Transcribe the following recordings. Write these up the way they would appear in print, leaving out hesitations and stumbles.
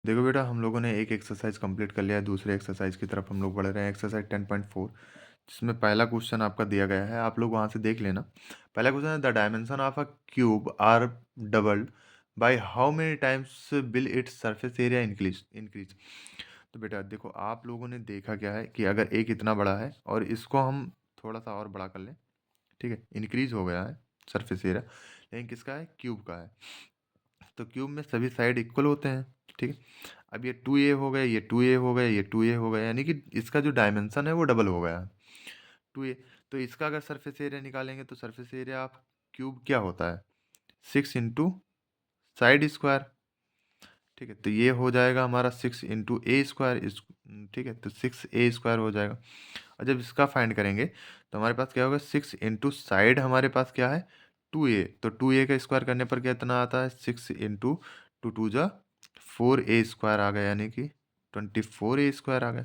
देखो बेटा, हम लोगों ने एक एक्सरसाइज कंप्लीट कर लिया है, दूसरे एक्सरसाइज की तरफ हम लोग बढ़ रहे हैं। एक्सरसाइज 10.4, जिसमें पहला क्वेश्चन आपका दिया गया है, आप लोग वहाँ से देख लेना। पहला क्वेश्चन है, the dimension of a cube are doubled by how many times will its surface area increase increase. तो बेटा देखो, आप लोगों ने देखा क्या है कि अगर एक इतना बड़ा है और इसको हम थोड़ा सा और बड़ा कर लें, ठीक है, इंक्रीज हो गया है सरफेस एरिया, लेकिन किसका है? क्यूब का है। तो क्यूब में सभी साइड इक्वल होते हैं, ठीक है। अब ये 2a हो गए, ये 2a हो गए, ये 2a हो गए, यानी कि इसका जो डायमेंशन है वो डबल हो गया है, 2a। तो इसका अगर सरफेस एरिया निकालेंगे तो सरफेस एरिया ऑफ क्यूब क्या होता है? 6 इंटू साइड स्क्वायर, ठीक है। तो ये हो जाएगा हमारा 6 इंटू ए स्क्वायर इस, ठीक है, तो 6a स्क्वायर हो जाएगा। और जब इसका फाइंड करेंगे तो हमारे पास क्या होगा? 6 इंटू साइड हमारे पास क्या है? 2a। तो 2a का स्क्वायर करने पर कितना आता है? 6 इंटू टू टू जा 4a स्क्वायर आ गया, यानी कि 24a स्क्वायर आ गया।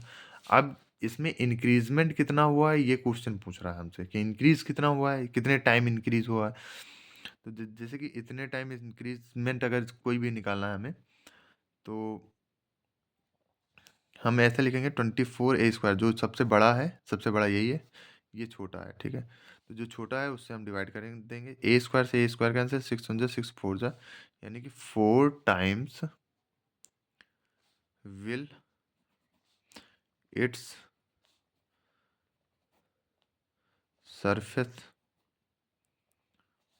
अब इसमें इंक्रीजमेंट कितना हुआ है ये क्वेश्चन पूछ रहा है हमसे, कि इंक्रीज कितना हुआ है, कितने टाइम इंक्रीज हुआ है। तो जैसे कि इतने टाइम इंक्रीजमेंट अगर कोई भी निकालना है हमें, तो हम ऐसे लिखेंगे 24a स्क्वायर। जो सबसे बड़ा है, सबसे बड़ा यही है, ये छोटा है, ठीक है। तो जो छोटा है उससे हम डिवाइड करेंगे, देंगे ए स्क्वायर से। ए स्क्वायर कैंसिल, 6 × 6 = 4, यानी कि 4 times will its surface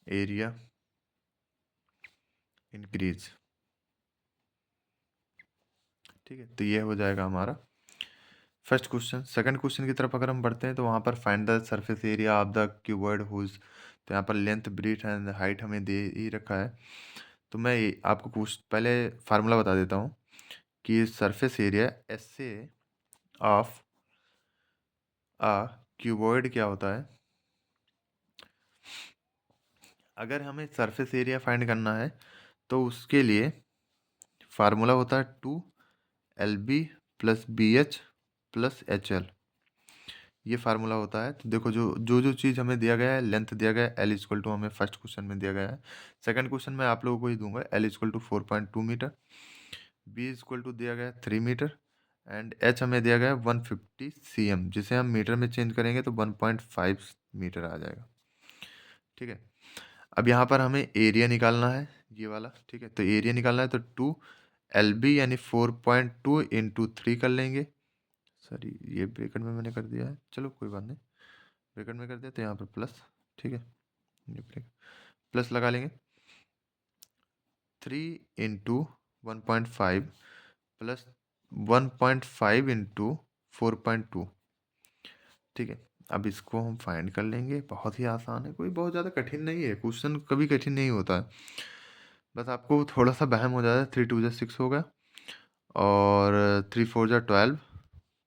area increase, ठीक है। तो ये हो जाएगा हमारा फर्स्ट क्वेश्चन। सेकंड क्वेश्चन की तरफ अगर हम बढ़ते हैं तो वहाँ पर find the surface area of the cuboid whose. तो यहाँ पर लेंथ, ब्रीथ एंड हाइट हमें दे ही रखा है। तो मैं आपको पहले फार्मूला बता देता हूँ कि surface area S A of a cuboid क्या होता है। अगर हमें सरफेस एरिया फाइंड करना है तो उसके लिए फार्मूला होता है 2 LB plus BH plus HL। ये फार्मूला होता है। तो देखो, जो चीज़ हमें दिया गया है, लेंथ दिया गया है L=, हमें फर्स्ट क्वेश्चन में दिया गया है। सेकंड क्वेश्चन में आप लोगों को ही दूंगा, L=4.2 मीटर, B दिया गया है 3 मीटर, एंड H हमें दिया गया है 150 cm, जिसे हम मीटर में चेंज करेंगे तो 1.5 मीटर आ जाएगा, ठीक है। अब यहाँ पर हमें एरिया निकालना है, ये वाला, ठीक है। तो एरिया निकालना है तो 2 LB यानी 4.2 इंटू 3 कर लेंगे। सॉरी, ये ब्रैकेट में मैंने कर दिया है, चलो कोई बात नहीं, ब्रैकेट में कर दिया तो यहाँ पर प्लस, ठीक है, ये ब्रैकेट प्लस लगा लेंगे। 3 इंटू 1.5 प्लस 1.5 इंटू 4.2, ठीक है। अब इसको हम फाइंड कर लेंगे, बहुत ही आसान है, कोई बहुत ज़्यादा कठिन नहीं है, क्वेश्चन कभी कठिन नहीं होता है। बस आपको थोड़ा सा वहम हो जाता है। 3 × 2 = 6 होगा, और 3 × 4 = 12,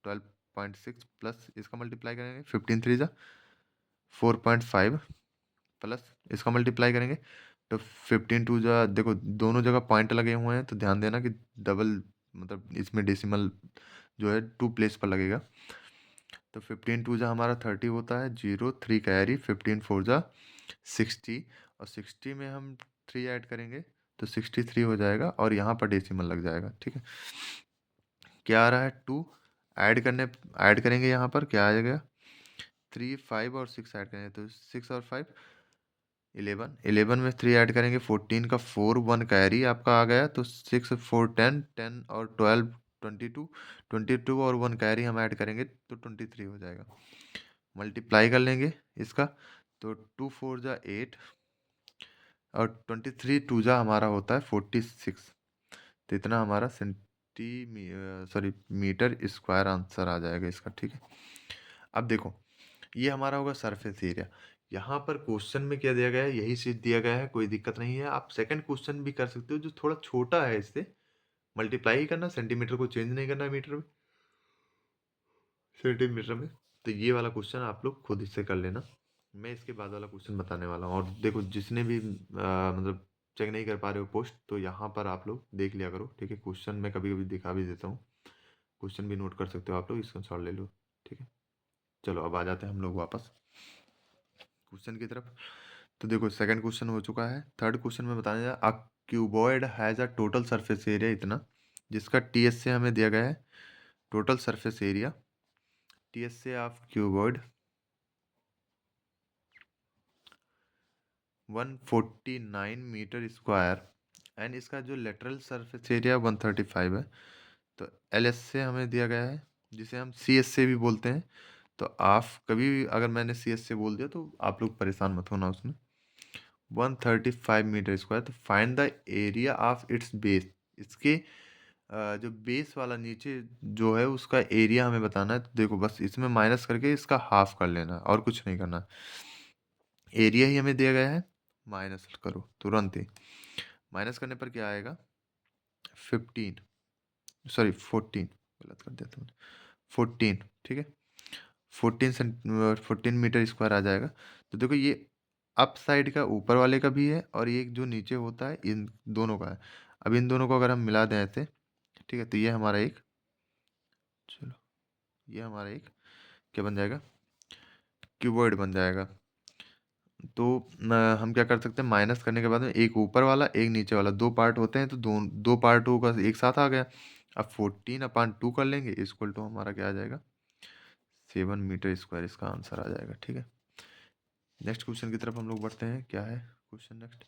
12.6 प्लस इसका मल्टीप्लाई करेंगे, 15 × 3 = 4.5 प्लस इसका मल्टीप्लाई करेंगे तो 15 × 2 देखो दोनों जगह पॉइंट लगे हुए हैं, तो ध्यान देना कि डबल, मतलब इसमें डेसिमल जो है 2 प्लेस पर लगेगा। तो 15 × 2 हमारा 30 होता है, 0 3 कैरी, 15 × 4 = 60, और 60 में हम 3 ऐड करेंगे तो 63 हो जाएगा, और यहाँ पर डेसिमल लग जाएगा, ठीक है। क्या आ रहा है? 2 ऐड करेंगे, यहाँ पर क्या आ जाएगा? 3 5 और 6 ऐड करेंगे तो 6 और 5 11, 11 में 3 ऐड करेंगे, 14 का 4, 1 कैरी आपका आ गया, तो 6 4 10, 10 और 12 22, 22 और 1 कैरी हम ऐड करेंगे तो 23 हो जाएगा। मल्टीप्लाई कर लेंगे इसका, तो 2 4 = 8, और 23 2 हमारा होता है 46। तो इतना हमारा मीटर स्क्वायर आंसर आ जाएगा इसका, ठीक है। अब देखो, ये हमारा होगा सरफेस एरिया। यहाँ पर क्वेश्चन में क्या दिया गया है, यही चीज दिया गया है, कोई दिक्कत नहीं है। आप सेकंड क्वेश्चन भी कर सकते हो जो थोड़ा छोटा है, इससे मल्टीप्लाई ही करना, सेंटीमीटर को चेंज नहीं करना है मीटर में, सेंटीमीटर में। तो ये वाला क्वेश्चन आप लोग खुद इससे कर लेना, मैं इसके बाद वाला क्वेश्चन बताने वाला हूँ। और देखो, जिसने भी मतलब चेक नहीं कर पा रहे हो पोस्ट, तो यहाँ पर आप लोग देख लिया करो, ठीक है। क्वेश्चन मैं कभी कभी दिखा भी देता हूँ, क्वेश्चन भी नोट कर सकते हो आप लोग, स्क्रीनशॉट ले लो, ठीक है। चलो अब आ जाते हैं हम लोग वापस क्वेश्चन की तरफ। तो देखो, सेकंड क्वेश्चन हो चुका है। थर्ड क्वेश्चन में बताने जा, a cuboid has a total surface area इतना, जिसका TS से हमें दिया गया है टोटल सरफेस एरिया, TS से of cuboid 149 metre square and इसका जो लेटरल सरफेस एरिया 135 है। तो LS से हमें दिया गया है, जिसे हम CS से भी बोलते हैं। तो आप कभी भी अगर मैंने CS से बोल दिया तो आप लोग परेशान मत होना उसमें। 135 मीटर स्क्वायर। तो find the area of its base. इसके जो बेस वाला नीचे जो है उसका एरिया हमें बताना है। तो देखो बस इसमें माइनस करके इसका हाफ कर लेना है और कुछ नहीं करना। एरिया ही हमें दिया गया है, माइनस करो तुरंत ही। माइनस करने पर क्या आएगा? 15, सॉरी 14, गलत कर दिया तुमने, 14, ठीक है। 14 मीटर स्क्वायर आ जाएगा। तो देखो ये अप साइड का ऊपर वाले का भी है और ये जो नीचे होता है इन दोनों का है। अब इन दोनों को अगर हम मिला दें ऐसे, ठीक है, तो ये हमारा एक, चलो ये हमारा एक क्या बन जाएगा? क्यूबॉइड बन जाएगा। तो हम क्या कर सकते हैं, माइनस करने के बाद में एक ऊपर वाला एक नीचे वाला दो पार्ट होते हैं, तो दो पार्टों का एक साथ आ गया। अब 14/2 कर लेंगे, इक्वल टू हमारा क्या आ जाएगा? 7 मीटर स्क्वायर इसका आंसर आ जाएगा, ठीक है। नेक्स्ट क्वेश्चन की तरफ हम लोग बढ़ते हैं। क्या है क्वेश्चन नेक्स्ट?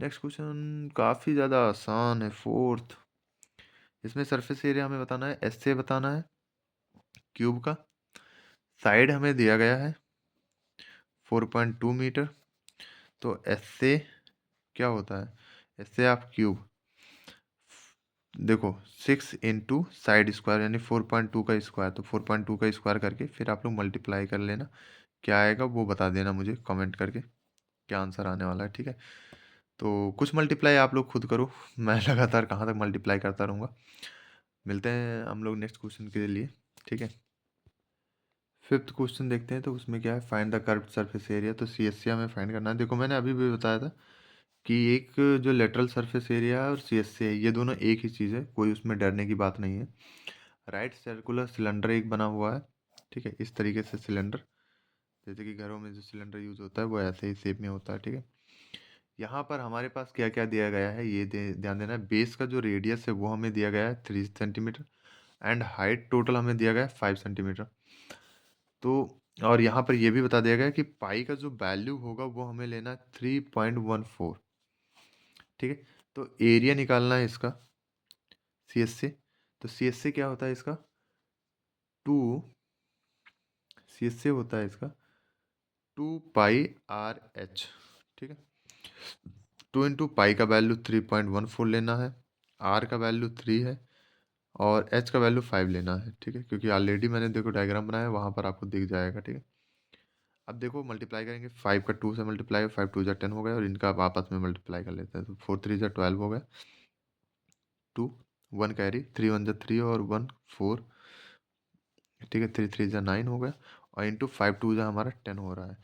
नेक्स्ट क्वेश्चन काफ़ी ज़्यादा आसान है, फोर्थ। इसमें सरफेस एरिया हमें बताना है, एस से बताना है क्यूब का। साइड हमें दिया गया है 4.2 मीटर। तो एस से क्या होता है? एस से आप क्यूब, देखो 6 इंटू साइड स्क्वायर यानी 4.2 का स्क्वायर। तो 4.2 का स्क्वायर करके फिर आप लोग मल्टीप्लाई कर लेना। क्या आएगा वो बता देना मुझे कमेंट करके, क्या आंसर आने वाला है, ठीक है। तो कुछ मल्टीप्लाई आप लोग खुद करो, मैं लगातार कहाँ तक मल्टीप्लाई करता रहूँगा। मिलते हैं हम लोग नेक्स्ट क्वेश्चन के लिए, ठीक है। फिफ्थ क्वेश्चन देखते हैं। तो उसमें क्या है, find the curved surface area. तो CSC हमें फाइंड करना है। देखो मैंने अभी भी बताया था कि एक जो लेटरल सरफेस एरिया है और CSC है, ये दोनों एक ही चीज़ है, कोई उसमें डरने की बात नहीं है। राइट सर्कुलर सिलेंडर एक बना हुआ है, ठीक है, इस तरीके से सिलेंडर, जैसे कि घरों में जो सिलेंडर यूज़ होता है वो ऐसे ही शेप में होता है, ठीक है। यहाँ पर हमारे पास क्या क्या दिया गया है ये ध्यान देना है। बेस का जो रेडियस है वो हमें दिया गया है 3 सेंटीमीटर एंड हाइट टोटल हमें दिया गया है 5 सेंटीमीटर। तो और यहाँ पर ये भी बता दिया गया है कि पाई का जो वैल्यू होगा वो हमें लेना है 3.14, ठीक है। तो एरिया निकालना है इसका CS से। तो CS से क्या होता है इसका? 2, CS से होता है इसका 2πRH, ठीक है। 2 इंटू पाई का वैल्यू 3.14 लेना है, R का वैल्यू 3 है और H का वैल्यू 5 लेना है, ठीक है। क्योंकि ऑलरेडी मैंने देखो डायग्राम बनाया है, वहाँ पर आपको दिख जाएगा, ठीक है। अब देखो मल्टीप्लाई करेंगे, 5 का 2 से मल्टीप्लाई, 5 2 जा 10 हो गया और इनका आप आपस में मल्टीप्लाई कर लेते हैं। तो 4 3 जा 12 हो गया, 2 1 कैरी, 3 1 जा 3 और 1 4, ठीक है। 3 3 जा 9 हो गया और इंटू 5 2 जा हमारा 10 हो रहा है।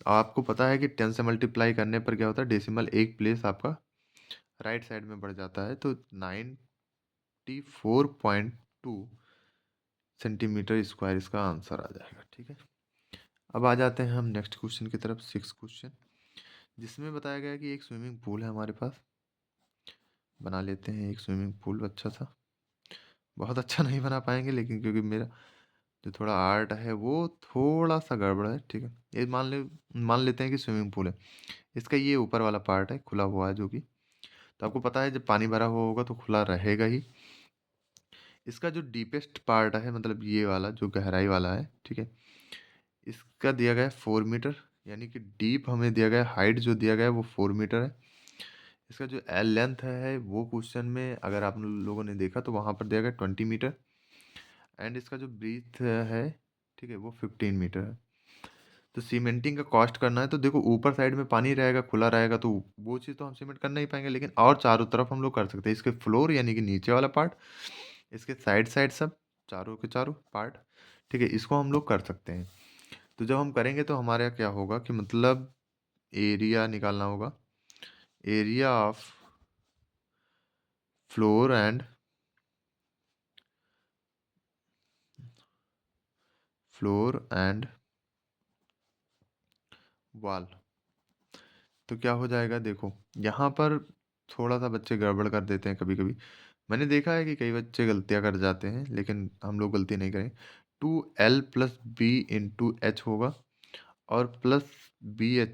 आपको पता है कि 10 से मल्टीप्लाई करने पर क्या होता है, डेसिमल एक प्लेस आपका राइट साइड में बढ़ जाता है। तो 94.2 सेंटीमीटर स्क्वायर इसका आंसर आ जाएगा, ठीक है। अब आ जाते हैं हम नेक्स्ट क्वेश्चन की तरफ, सिक्स क्वेश्चन, जिसमें बताया गया है कि एक स्विमिंग पूल है हमारे पास। बना लेते हैं एक स्विमिंग पूल अच्छा सा। बहुत अच्छा नहीं बना पाएंगे लेकिन क्योंकि मेरा जो थोड़ा आर्ट है वो थोड़ा सा गड़बड़ है, ठीक है। ये मान लेते हैं कि स्विमिंग पूल है। इसका ये ऊपर वाला पार्ट है खुला हुआ है, जो कि तो आपको पता है जब पानी भरा हुआ होगा तो खुला रहेगा ही। इसका जो डीपेस्ट पार्ट है, मतलब ये वाला जो गहराई वाला है, ठीक है, इसका दिया गया है 4 मीटर, यानी कि डीप हमें दिया गया है, हाइट जो दिया गया है वो 4 मीटर है। इसका जो एल लेंथ है वो क्वेश्चन में अगर आप लोगों ने देखा तो वहाँ पर दिया गया 20 मीटर एंड इसका जो ब्रीथ है, ठीक है, वो 15 मीटर है। तो सीमेंटिंग का कॉस्ट करना है। तो देखो ऊपर साइड में पानी रहेगा, खुला रहेगा, तो वो चीज़ तो हम सीमेंट कर नहीं पाएंगे, लेकिन और चारों तरफ हम लोग कर सकते हैं। इसके फ्लोर यानी कि नीचे वाला पार्ट, इसके साइड साइड सब चारों के चारों पार्ट, ठीक है, इसको हम लोग कर सकते हैं। तो जब हम करेंगे तो हमारे यहाँ क्या होगा कि मतलब एरिया निकालना होगा, area of floor and wall. तो क्या हो जाएगा, देखो यहाँ पर थोड़ा सा बच्चे गड़बड़ कर देते हैं कभी कभी। मैंने देखा है कि कई बच्चे गलतियाँ कर जाते हैं, लेकिन हम लोग गलती नहीं करें। 2L plus B into H होगा और plus B H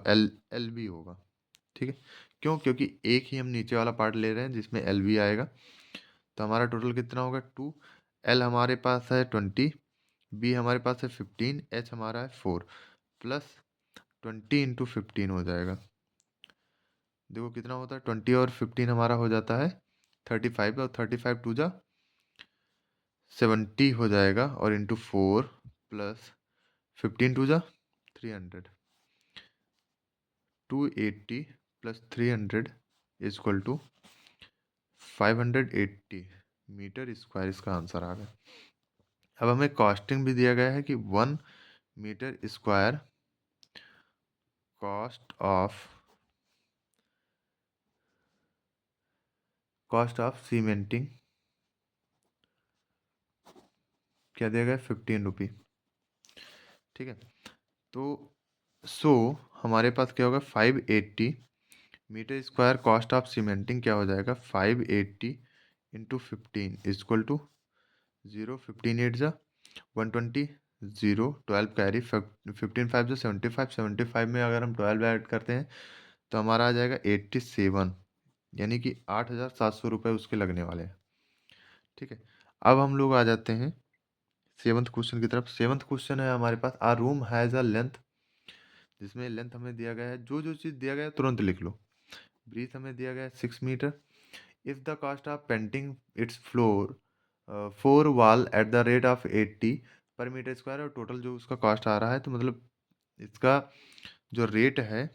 L L B होगा। ठीक है, क्यों? क्योंकि एक ही हम नीचे वाला पार्ट ले रहे हैं जिसमें एल बी आएगा। तो हमारा टोटल कितना होगा? 2। एल हमारे पास है 20, बी हमारे पास है 15, एच हमारा है 4, प्लस 20 इंटू 15 हो जाएगा। देखो कितना होता है, 20 और 15 हमारा हो जाता है 35, और 35 टू जा 70 हो जाएगा, और इंटू 4 प्लस 15 टू जा 300, 280 plus 300 is equal to 580 metre square इसका आंसर आ गया। अब हमें कॉस्टिंग भी दिया गया है कि 1 metre square cost of cementing क्या दिया गया? 15 रुपी। ठीक है, तो हमारे पास क्या होगा? 580 metre square cost of cementing क्या हो जाएगा? 580 इंटू 15 इजक्वल टू 0, 15 8 जा 120, 0 12 कैरी 15 5 जा 75, 75 में अगर हम 12 ऐड करते हैं तो हमारा आ जाएगा 87, यानी कि 8,700 रुपये उसके लगने वाले हैं। ठीक है, अब हम लोग आ जाते हैं 7th क्वेश्चन की तरफ। 7th क्वेश्चन है हमारे पास, आ रूम हैज़ अ लेंथ, जिसमें लेंथ हमें दिया गया है, जो जो चीज़ दिया गया है तुरंत लिख लो। ब्रीथ हमें दिया गया है 6 metre. If the cost of painting its floor 4 wall at the rate of 80 per metre square, और टोटल जो उसका कॉस्ट आ रहा है, तो मतलब इसका जो रेट है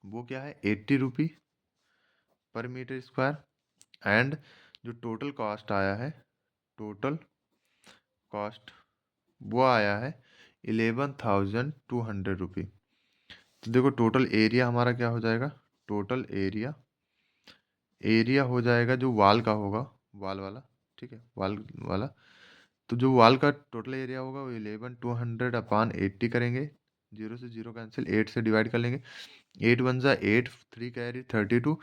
वो क्या है? 80 रुपी पर मीटर स्क्वायर। एंड जो टोटल कॉस्ट आया है, टोटल कॉस्ट वो आया है 11,200 रुपी। तो देखो टोटल एरिया हमारा क्या हो जाएगा? टोटल एरिया हो जाएगा जो वाल का होगा, वाल वाला। ठीक है, वाल वाला। तो जो वाल का टोटल एरिया होगा वो 11,200 अपान 80 करेंगे, 0 से 0 कैंसिल, 8 से डिवाइड कर लेंगे। 8 1 जा 8, 3 कैरी 32,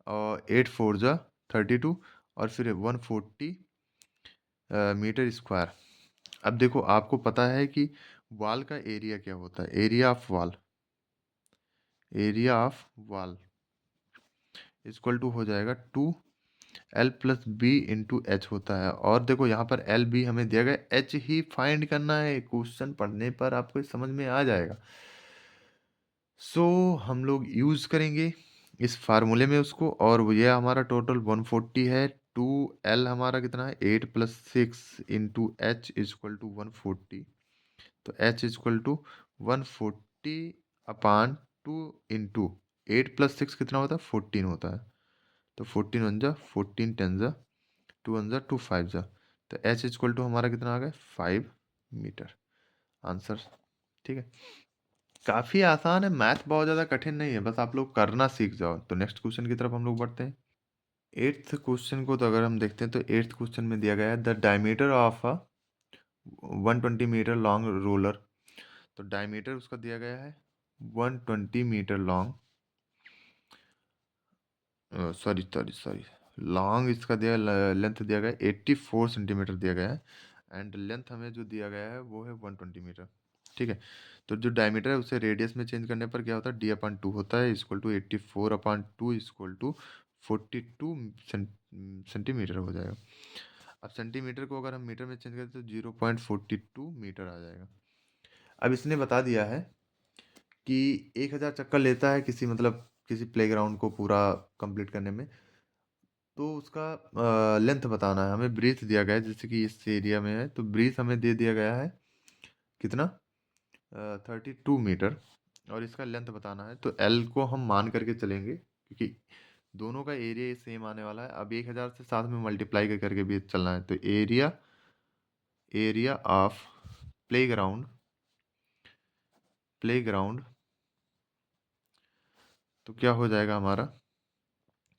और 8 4 जा 32, और फिर 140 मीटर स्क्वायर। अब देखो आपको पता है कि वाल का एरिया क्या होता है? एरिया ऑफ वाल इक्वल टू हो जाएगा 2L plus B into H होता है। और देखो यहाँ पर एल बी हमें दिया गया, एच ही फाइंड करना है। क्वेश्चन पढ़ने पर आपको समझ में आ जाएगा। हम लोग यूज़ करेंगे इस फार्मूले में उसको, और ये हमारा टोटल 140 है। 2L हमारा कितना है? 8 plus 6 into H equal to 140। तो H equal to 140 upon 2 into 8 plus 6 कितना होता है? 14 होता है। तो 14 1 जा 14 10 जा 2 1 जा 2 5 जा, तो एच इजक्वल टू हमारा कितना आ गया? 5 मीटर आंसर। ठीक है, काफ़ी आसान है, मैथ बहुत ज़्यादा कठिन नहीं है, बस आप लोग करना सीख जाओ। तो नेक्स्ट क्वेश्चन की तरफ हम लोग बढ़ते हैं। 8th क्वेश्चन को तो अगर हम देखते हैं तो 8th क्वेश्चन में दिया गया है the diameter of a 120 metre long roller. तो डायमीटर उसका दिया गया है 120 metre long, sorry sorry sorry, long इसका दिया, लेंथ दिया गया है 84 सेंटीमीटर दिया गया है, एंड लेंथ हमें जो दिया गया है वो है 120 मीटर। ठीक है, तो जो डायमीटर है उसे रेडियस में चेंज करने पर क्या होता है? डी अपान टू होता है, equal to 84 upon two equal to 42 centimetre हो जाएगा। अब सेंटीमीटर को अगर हम मीटर में चेंज करें तो 0.42 मीटर आ जाएगा। अब इसने बता दिया है कि 1,000 चक्कर लेता है किसी, मतलब किसी प्लेग्राउंड को पूरा कंप्लीट करने में। तो उसका लेंथ बताना है हमें। ब्रीथ दिया गया है, जैसे कि इस एरिया में है, तो ब्रीथ हमें दे दिया गया है कितना? 32 मीटर, और इसका लेंथ बताना है। तो एल को हम मान करके चलेंगे क्योंकि दोनों का एरिया सेम आने वाला है। अब 1,000 से साथ में मल्टीप्लाई करके भी चलना है। तो एरिया ऑफ प्लेग्राउंड प्लेग्राउंड तो क्या हो जाएगा हमारा?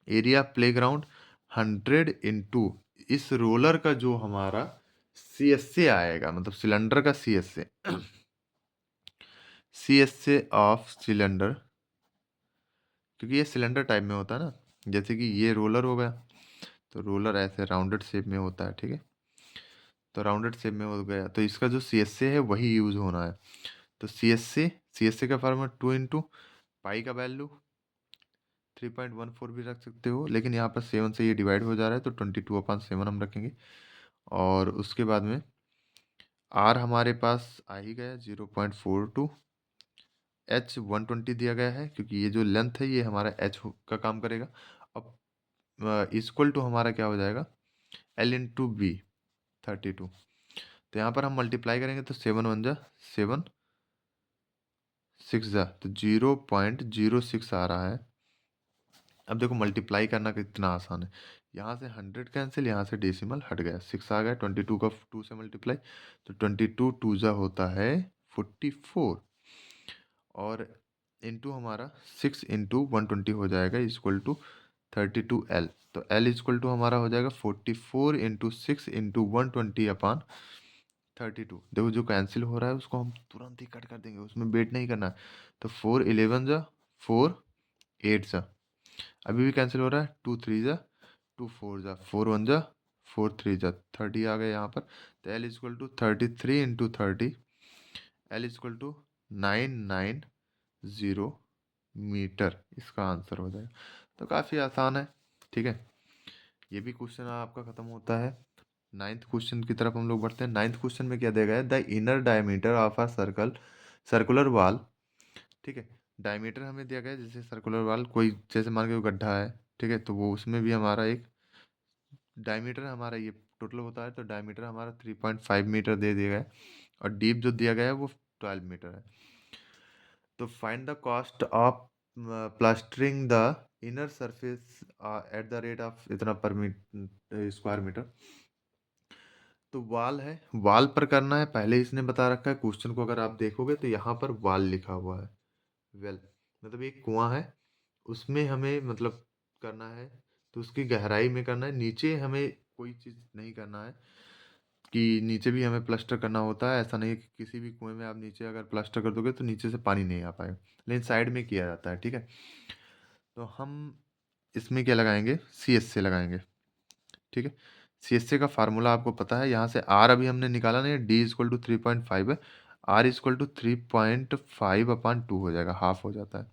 एरिया प्लेग्राउंड 100 इंटू इस रोलर का जो हमारा सी एस से आएगा, मतलब सिलेंडर का सी एस से ऑफ सिलेंडर, क्योंकि ये सिलेंडर टाइप में होता है ना, जैसे कि ये रोलर हो गया, तो रोलर ऐसे राउंडेड शेप में होता है, ठीक है। तो राउंडेड शेप में हो गया, तो इसका जो सी एस ए है वही यूज़ होना है। तो सी एस ए का फॉर्मूला 2 इंटू पाई का वैल्यू 3.14 भी रख सकते हो, लेकिन यहाँ पर 7 से ये डिवाइड हो जा रहा है तो 22/7 हम रखेंगे। और उसके बाद में आर हमारे पास आ ही गया 0.42, एच 120 दिया गया है क्योंकि ये जो लेंथ है ये हमारा एच का काम करेगा। अब इक्वल टू हमारा क्या हो जाएगा, एल इंटू बी 32। तो यहाँ पर हम मल्टीप्लाई करेंगे तो 7 × 1 = 7, 6 तो 0.06 आ रहा है। अब देखो मल्टीप्लाई करना कितना आसान है, यहाँ से 100 कैंसिल, यहाँ से डेसिमल हट गया, 6 आ गया, 22 का 2 से मल्टीप्लाई, तो 22 2 होता है 44, और इंटू हमारा 6 इंटू 120 हो जाएगा इक्वल टू 32L। तो L इक्वल टू हमारा हो जाएगा 44 इंटू 6 इंटू 120/32। देखो जो कैंसिल हो रहा है उसको हम तुरंत ही कट कर देंगे, उसमें वेट नहीं करना है। तो 4 11 जा 4 8 जा, अभी भी कैंसिल हो रहा है, 2 3 जा 2 4 जा 4 1 जा 4 3 जा 30 आ गया यहाँ पर। तो L equal to 33 into 30, L equal to 990 metre, इसका आंसर हो जाएगा। तो काफ़ी आसान है, ठीक है। ये भी क्वेश्चन आपका खत्म होता है। 9th क्वेश्चन की तरफ हम लोग बढ़ते हैं। 9th क्वेश्चन में क्या दिया गया है, the inner diameter of a circular वाल, ठीक है। डायमीटर हमें दिया गया है, जैसे सर्कुलर वाल कोई, जैसे मान के गड्ढा है, ठीक है, तो वो उसमें भी हमारा एक डायमीटर हमारा ये टोटल होता है, तो डायमीटर हमारा 3.5 मीटर दे दिया गया है, और डीप जो दिया गया है वो 12 मीटर है। तो find the cost of plastering the inner surface at the rate of इतना पर स्क्वायर मीटर। तो वाल है, वाल पर करना है, पहले इसने बता रखा है क्वेश्चन को, अगर आप देखोगे तो यहाँ पर वाल लिखा हुआ है। वेल मतलब एक कुआं है, उसमें हमें मतलब करना है, तो उसकी गहराई में करना है, नीचे हमें कोई चीज़ नहीं करना है कि नीचे भी हमें प्लास्टर करना होता है। ऐसा नहीं है कि किसी भी कुएं में आप नीचे अगर प्लास्टर कर दोगे तो नीचे से पानी नहीं आ पाएगा, लेकिन साइड में किया जाता है, ठीक है। तो हम इसमें क्या लगाएंगे, सी एस से लगाएंगे, ठीक है। सी एस से का फार्मूला आपको पता है, यहाँ से आर अभी हमने निकाला नहीं है, डी इक्वल टू 3.5 है, आर इक्वल टू 3.5/2 हो जाएगा, हाफ हो जाता है।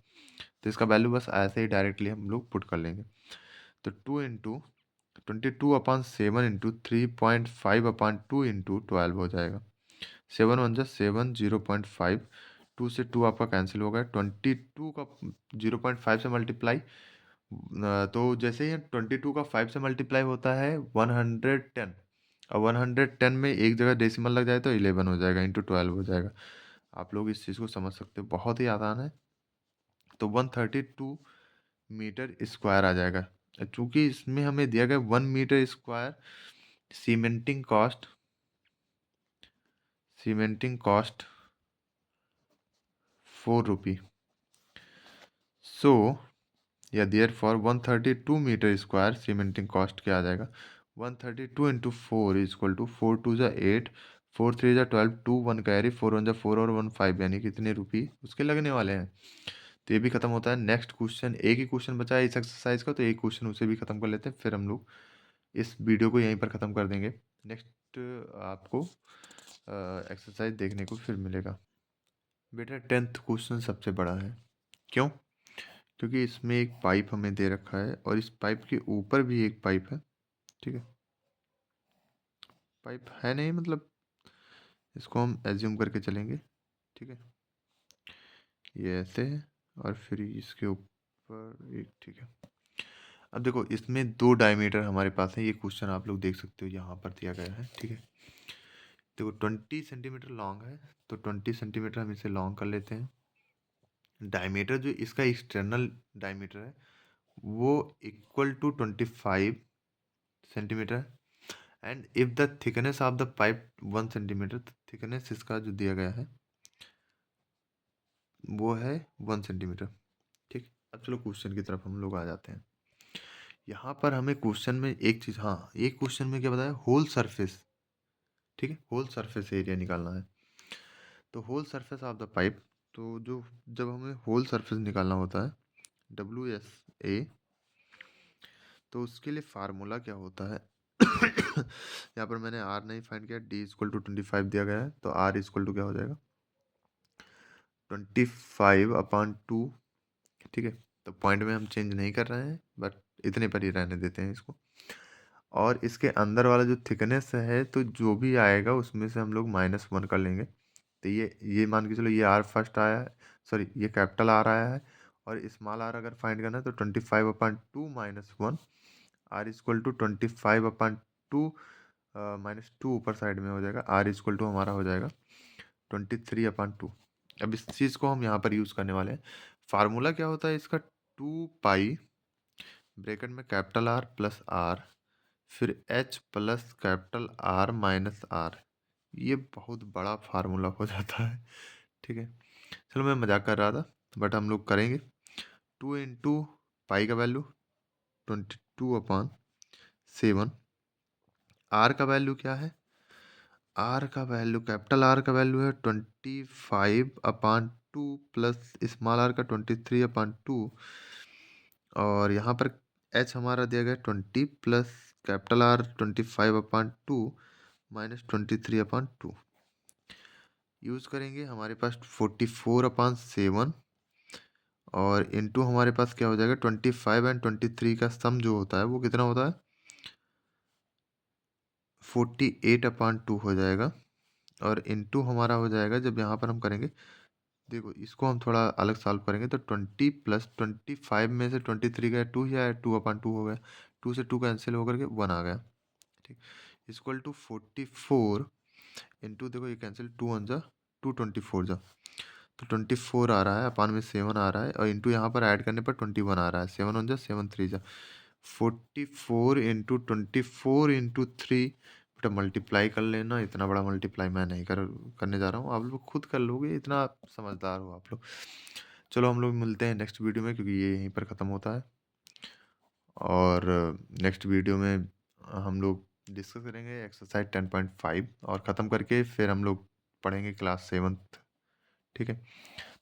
तो इसका वैल्यू बस ऐसे ही डायरेक्टली हम लोग पुट कर लेंगे। तो 2 इंटू 22/7 इंटू 3.5/2 इंटू 12 हो जाएगा। 7 1 जा 7, 0.5, 2 से 2 आपका कैंसिल हो गया, 22 का 0.5 से मल्टीप्लाई, तो जैसे ही 22 का 5 से मल्टीप्लाई होता है 110, और 110 में एक जगह डेसिमल लग जाए तो 11 हो जाएगा, इंटू 12 हो जाएगा। आप लोग इस चीज़ को समझ सकते हो, बहुत ही आसान है। तो 132 मीटर स्क्वायर आ जाएगा। चूंकि इसमें हमें दिया गया 1 metre square cementing cost 4 rupee. So या there for 132 metre square cementing cost क्या आ जाएगा, 132 इंटू 4 इक्वल टू 4 2 जा 8, 4 3 जा 12, 2 1 कैरी, 4 1 जा 4 और 1 5, यानी कितने रुपये उसके लगने वाले हैं। तो ये भी खत्म होता है। नेक्स्ट क्वेश्चन, एक ही क्वेश्चन बचा है इस एक्सरसाइज का, तो एक क्वेश्चन उसे भी खत्म कर लेते हैं, फिर हम लोग इस वीडियो को यहीं पर ख़त्म कर देंगे। नेक्स्ट आपको एक्सरसाइज देखने को फिर मिलेगा। बेटा 10th क्वेश्चन सबसे बड़ा है, क्यों? क्योंकि इसमें एक पाइप हमें दे रखा है, और इस पाइप के ऊपर भी एक पाइप है, ठीक है। पाइप है नहीं मतलब इसको हम एज्यूम करके चलेंगे, ठीक है। ये ऐसे है, और फिर इसके ऊपर एक, ठीक है। अब देखो इसमें 2 डायमीटर हमारे पास है, ये क्वेश्चन आप लोग देख सकते हो यहाँ पर दिया गया है, ठीक है। देखो 20 सेंटीमीटर लॉन्ग है, तो 20 सेंटीमीटर हम इसे लॉन्ग कर लेते हैं। डायमीटर जो इसका एक्सटर्नल डायमीटर है वो इक्वल टू 25 सेंटीमीटर है, and if the thickness of the pipe 1 centimetre, तो थिकनेस इसका जो दिया गया है वो है 1 सेंटीमीटर, ठीक। अब चलो क्वेश्चन की तरफ हम लोग आ जाते हैं। यहाँ पर हमें क्वेश्चन में एक चीज़, हाँ एक क्वेश्चन में क्या बताया, होल सरफेस, ठीक है, होल सरफेस एरिया निकालना है। तो whole surface of the pipe, तो जो जब हमें होल सरफेस निकालना होता है, WSA, तो उसके लिए फार्मूला क्या होता है यहाँ पर मैंने आर नहीं फाइंड किया, डी इक्वल टू 25 दिया गया है, तो आर इक्वल टू क्या हो जाएगा 25/2। ठीक है, तो पॉइंट में हम चेंज नहीं कर रहे हैं, बट इतने पर ही रहने देते हैं इसको। और इसके अंदर वाला जो थिकनेस है, तो जो भी आएगा उसमें से हम लोग -1 कर लेंगे। तो ये मान के चलो, ये आर फर्स्ट आया है, सॉरी ये कैपिटल आर आया है, और स्मॉल आर अगर फाइंड करना है तो 25/2 -1 आर इक्वल टू 25/2 -2 ऊपर साइड में हो जाएगा, आर इक्वल टू हमारा हो जाएगा 23/2। अब इस चीज़ को हम यहाँ पर यूज़ करने वाले हैं। फार्मूला क्या होता है इसका, 2 पाई ब्रैकेट में कैपिटल आर प्लस आर, फिर H plus capital R minus R. ये बहुत बड़ा फार्मूला हो जाता है। ठीक है, चलो मैं मजाक कर रहा था, बट हम लोग करेंगे। 2 इंटू पाई का वैल्यू 22/7। आर का वैल्यू क्या है, आर का वैल्यू, कैपिटल आर का वैल्यू है 25/2 प्लस स्मॉल आर का 23/2, और यहाँ पर एच हमारा दिया गया 20 प्लस कैपिटल आर 25/2 -23/2। यूज़ करेंगे, हमारे पास 44/7, और इनटू हमारे पास क्या हो जाएगा 25 एंड 23 का सम जो होता है वो कितना होता है 48/2 हो जाएगा, और इनटू हमारा हो जाएगा, जब यहाँ पर हम करेंगे, देखो इसको हम थोड़ा अलग सॉल्व करेंगे, तो 20 प्लस 25 में से 23 गया 2 ही आया, 2/2 हो गया, 2 से 2 कैंसिल होकर के 1 आ गया। ठीक, इक्वल टू 44 इंटू, देखो ये कैंसिल, 2 1 जा 2 24 जा, तो 24 आ रहा है, अपान में 7 आ रहा है, और इंटू यहाँ पर ऐड करने पर 21 आ रहा है, 7 1 जा 7 3 जा 44 इंटू 24 इंटू 3। बेटा मल्टीप्लाई कर लेना, इतना बड़ा मल्टीप्लाई मैं नहीं करने जा रहा हूँ, आप लोग खुद कर लोगे, इतना समझदार हो आप लोग। चलो हम लोग मिलते हैं नेक्स्ट वीडियो में, क्योंकि ये यहीं पर ख़त्म होता है, और नेक्स्ट वीडियो में हम लोग डिस्कस करेंगे एक्सरसाइज 10.5, और ख़त्म करके फिर हम लोग पढ़ेंगे क्लास 7th। ठीक है,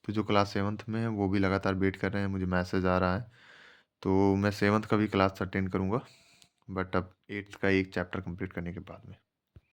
तो जो क्लास 7th में है वो भी लगातार वेट कर रहे हैं, मुझे मैसेज आ रहा है, तो मैं 7th का भी क्लास अटेंड करूँगा, बट अब 8th का एक चैप्टर कंप्लीट करने के बाद में।